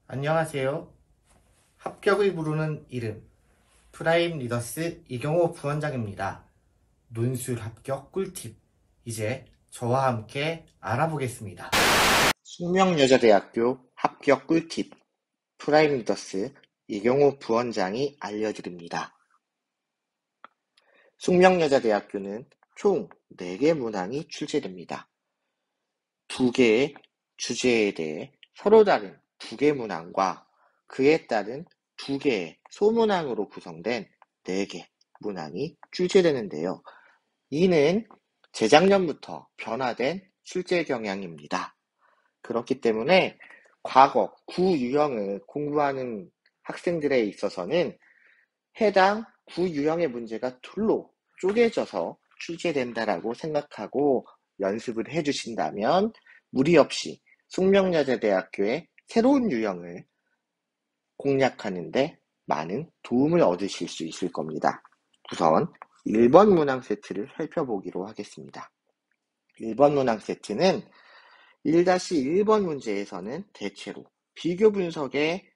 안녕하세요. 합격을 부르는 이름 프라임 리더스 이경호 부원장입니다. 논술 합격 꿀팁 이제 저와 함께 알아보겠습니다. 숙명여자대학교 합격 꿀팁 프라임 리더스 이경호 부원장이 알려드립니다. 숙명여자대학교는 총 4개 문항이 출제됩니다. 2개의 주제에 대해 서로 다른 2개 문항과 그에 따른 2개의 소문항으로 구성된 4개 문항이 출제되는데요. 이는 재작년부터 변화된 출제 경향입니다. 그렇기 때문에 과거 구유형을 공부하는 학생들에 있어서는 해당 구유형의 문제가 둘로 쪼개져서 출제된다라고 생각하고 연습을 해주신다면 무리 없이 숙명여자대학교의 새로운 유형을 공략하는데 많은 도움을 얻으실 수 있을 겁니다. 우선 1번 문항 세트를 살펴보기로 하겠습니다. 1번 문항 세트는 1-1번 문제에서는 대체로 비교 분석의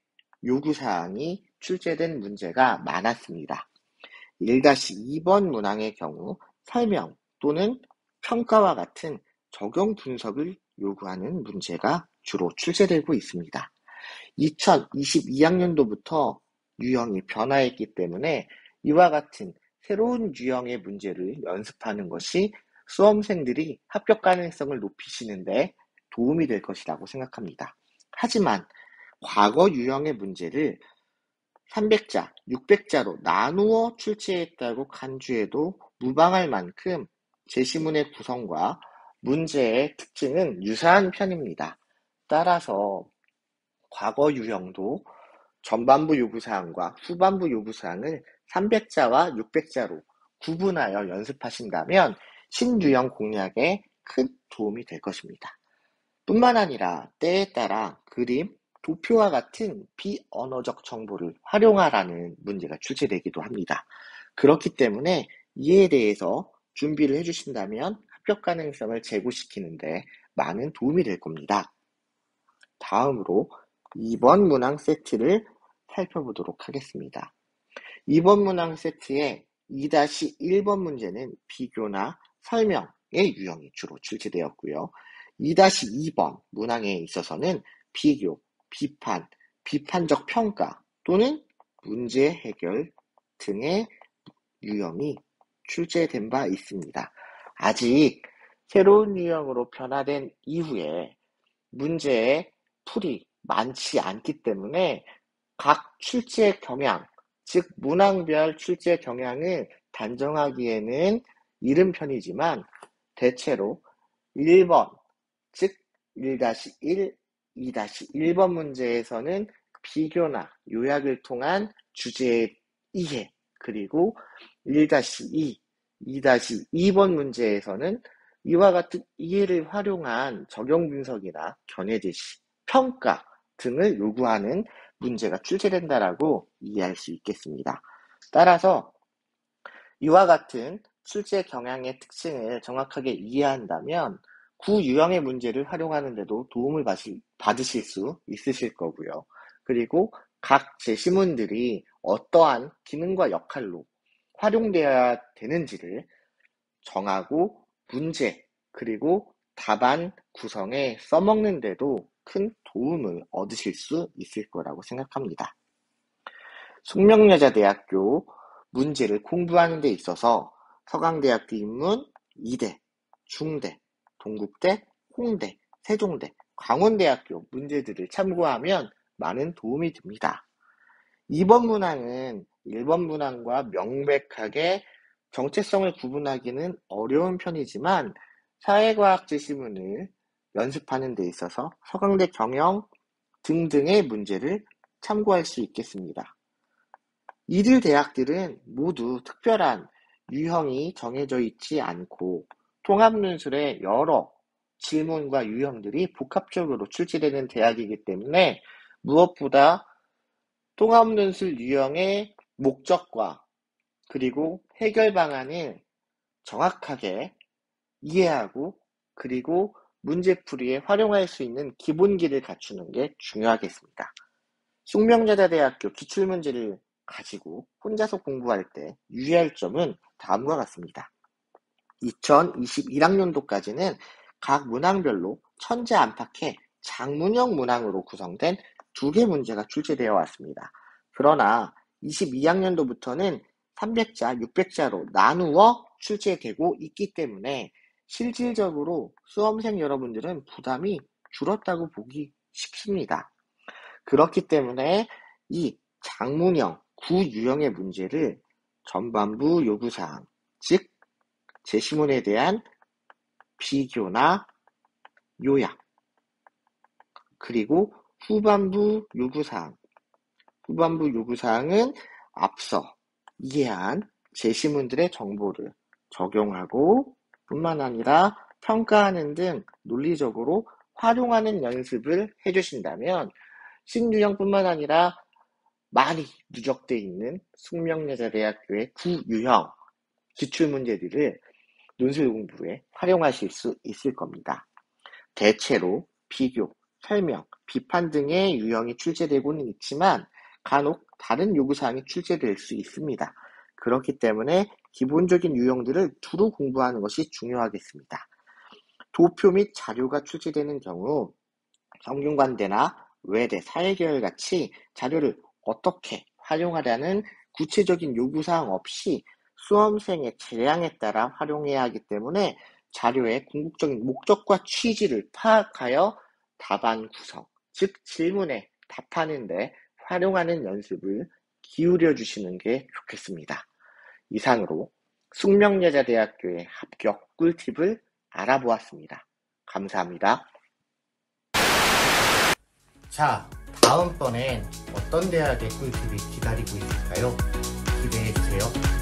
요구사항이 출제된 문제가 많았습니다. 1-2번 문항의 경우 설명 또는 평가와 같은 적용 분석을 요구하는 문제가 주로 출제되고 있습니다. 2022학년도부터 유형이 변화했기 때문에 이와 같은 새로운 유형의 문제를 연습하는 것이 수험생들이 합격 가능성을 높이시는데 도움이 될 것이라고 생각합니다. 하지만 과거 유형의 문제를 300자, 600자로 나누어 출제했다고 간주해도 무방할 만큼 제시문의 구성과 문제의 특징은 유사한 편입니다. 따라서 과거 유형도 전반부 요구사항과 후반부 요구사항을 300자와 600자로 구분하여 연습하신다면 신유형 공략에 큰 도움이 될 것입니다. 뿐만 아니라 때에 따라 그림, 도표와 같은 비언어적 정보를 활용하라는 문제가 출제되기도 합니다. 그렇기 때문에 이에 대해서 준비를 해주신다면 합격 가능성을 제고시키는데 많은 도움이 될 겁니다. 다음으로 2번 문항 세트를 살펴보도록 하겠습니다. 2번 문항 세트의 2-1번 문제는 비교나 설명의 유형이 주로 출제되었고요. 2-2번 문항에 있어서는 비교, 비판, 비판적 평가 또는 문제 해결 등의 유형이 출제된 바 있습니다. 아직 새로운 유형으로 변화된 이후에 문제의 풀이 많지 않기 때문에 각 출제 경향, 즉 문항별 출제 경향을 단정하기에는 이른 편이지만 대체로 1번, 즉 1-1, 2-1번 문제에서는 비교나 요약을 통한 주제의 이해, 그리고 1-2, 2-2번 문제에서는 이와 같은 이해를 활용한 적용 분석이나 견해 제시, 평가 등을 요구하는 문제가 출제된다라고 이해할 수 있겠습니다. 따라서 이와 같은 출제 경향의 특징을 정확하게 이해한다면 구유형의 문제를 활용하는 데도 도움을 받으실 수 있으실 거고요. 그리고 각 제시문들이 어떠한 기능과 역할로 활용되어야 되는지를 정하고 문제 그리고 답안 구성에 써먹는 데도 큰 도움을 얻으실 수 있을 거라고 생각합니다. 숙명여자대학교 문제를 공부하는 데 있어서 서강대학교 인문, 이대, 중대, 동국대, 홍대, 세종대, 광운대학교 문제들을 참고하면 많은 도움이 됩니다. 2번 문항은 1번 문항과 명백하게 정체성을 구분하기는 어려운 편이지만 사회과학 제시문을 연습하는 데 있어서 서강대 경영 등등의 문제를 참고할 수 있겠습니다. 이들 대학들은 모두 특별한 유형이 정해져 있지 않고 통합논술의 여러 질문과 유형들이 복합적으로 출제되는 대학이기 때문에 무엇보다 통합논술 유형의 목적과 그리고 해결 방안을 정확하게 이해하고 그리고 문제풀이에 활용할 수 있는 기본기를 갖추는 게 중요하겠습니다. 숙명여자대학교 기출문제를 가지고 혼자서 공부할 때 유의할 점은 다음과 같습니다. 2021학년도까지는 각 문항별로 천재 안팎의 장문형 문항으로 구성된 2개 문제가 출제되어 왔습니다. 그러나 22학년도부터는 300자, 600자로 나누어 출제되고 있기 때문에 실질적으로 수험생 여러분들은 부담이 줄었다고 보기 쉽습니다. 그렇기 때문에 이 장문형, 구유형의 문제를 전반부 요구사항, 즉 제시문에 대한 비교나 요약, 그리고 후반부 요구사항은 앞서 이해한 제시문들의 정보를 적용하고 뿐만 아니라 평가하는 등 논리적으로 활용하는 연습을 해주신다면 신유형뿐만 아니라 많이 누적되어 있는 숙명여자대학교의 구유형 기출문제들을 논술 공부에 활용하실 수 있을 겁니다. 대체로 비교, 설명, 비판 등의 유형이 출제되고는 있지만 간혹 다른 요구사항이 출제될 수 있습니다. 그렇기 때문에 기본적인 유형들을 두루 공부하는 것이 중요하겠습니다. 도표 및 자료가 출제되는 경우 성균관대나 외대, 사회계열 같이 자료를 어떻게 활용하려는 구체적인 요구사항 없이 수험생의 재량에 따라 활용해야 하기 때문에 자료의 궁극적인 목적과 취지를 파악하여 답안 구성, 즉 질문에 답하는 데 활용하는 연습을 기울여 주시는 게 좋겠습니다. 이상으로 숙명여자대학교의 합격 꿀팁을 알아보았습니다. 감사합니다. 자, 다음번엔 어떤 대학의 꿀팁이 기다리고 있을까요? 기대해주세요.